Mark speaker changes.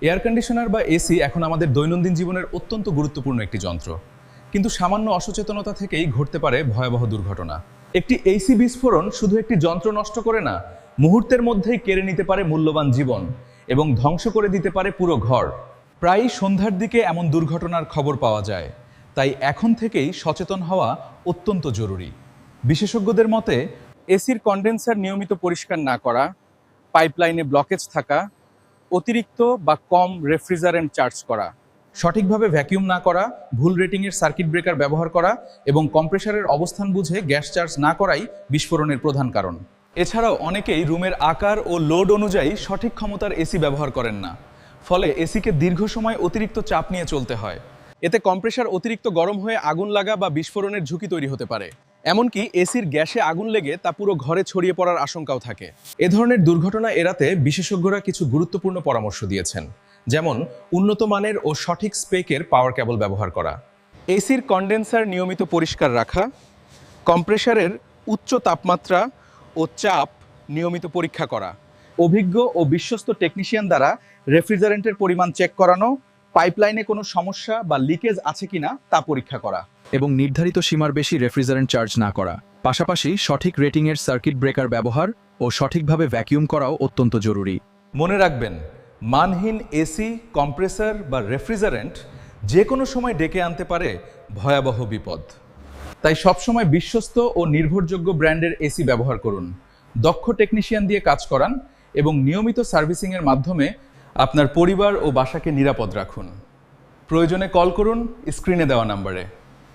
Speaker 1: Air conditioner বা AC এখন আমাদের দৈনন্দিন জীবনের অত্যন্ত গুরুত্বপূর্ণ একটি যন্ত্র, কিন্তু সামান্য অসচেতনতা থেকেই ঘটতে পারে ভয়াবহ দুর্ঘটনা। একটি এসি বিস্ফোরণ শুধু একটি যন্ত্র নষ্ট করে না, মুহূর্তের মধ্যেই কেড়ে নিতে পারে মূল্যবান জীবন এবং ধ্বংস করে দিতে পারে পুরো ঘর। প্রায়ই সন্ধ্যার দিকে এমন দুর্ঘটনার খবর পাওয়া যায়, তাই এখন থেকেই সচেতন হওয়া অত্যন্ত জরুরি। বিশেষজ্ঞদের মতে এসির কন্ডেন্সার নিয়মিত পরিষ্কার না করা, পাইপলাইনে ব্লকেজ থাকা, অতিরিক্ত বা কম রেফ্রিজারেন্ট চার্জ করা, সঠিকভাবে ভ্যাকিউম না করা, ভুল রেটিংয়ের সার্কিট ব্রেকার ব্যবহার করা এবং কম্প্রেসারের অবস্থান বুঝে গ্যাস চার্জ না করাই বিস্ফোরণের প্রধান কারণ। এছাড়াও অনেকেই রুমের আকার ও লোড অনুযায়ী সঠিক ক্ষমতার এসি ব্যবহার করেন না, ফলে এসিকে দীর্ঘ সময় অতিরিক্ত চাপ নিয়ে চলতে হয়। এতে কম্প্রেসার অতিরিক্ত গরম হয়ে আগুন লাগা বা বিস্ফোরণের ঝুঁকি তৈরি হতে পারে। এমনকি এসির গ্যাসে আগুন লেগে তা পুরো ঘরে ছড়িয়ে পড়ার আশঙ্কাও থাকে। এ ধরনের দুর্ঘটনা এড়াতে বিশেষজ্ঞরা কিছু গুরুত্বপূর্ণ পরামর্শ দিয়েছেন, যেমন উন্নত মানের ও সঠিক স্পেকের পাওয়ার কেবল ব্যবহার করা, এসির কন্ডেন্সার নিয়মিত পরিষ্কার রাখা, কম্প্রেসারের উচ্চ তাপমাত্রা ও চাপ নিয়মিত পরীক্ষা করা, অভিজ্ঞ ও বিশ্বস্ত টেকনিশিয়ান দ্বারা রেফ্রিজারেন্টের পরিমাণ চেক করানো, পাইপলাইনে কোনো সমস্যা বা লিকেজ আছে কিনা তা পরীক্ষা করা
Speaker 2: এবং নির্ধারিত সীমার বেশি রেফ্রিজারেন্ট চার্জ না করা। পাশাপাশি সঠিক রেটিংয়ের সার্কিট ব্রেকার ব্যবহার ও সঠিকভাবে ভ্যাকিউম করাও অত্যন্ত জরুরি।
Speaker 1: মনে রাখবেন, মানহীন এসি, কম্প্রেসার বা রেফ্রিজারেন্ট যে কোনো সময় ডেকে আনতে পারে ভয়াবহ বিপদ। তাই সবসময় বিশ্বস্ত ও নির্ভরযোগ্য ব্র্যান্ডের এসি ব্যবহার করুন, দক্ষ টেকনিশিয়ান দিয়ে কাজ করান এবং নিয়মিত সার্ভিসিংয়ের মাধ্যমে আপনার পরিবার ও বাসাকে নিরাপদ রাখুন। প্রয়োজনে কল করুন স্ক্রিনে দেওয়া নম্বরে।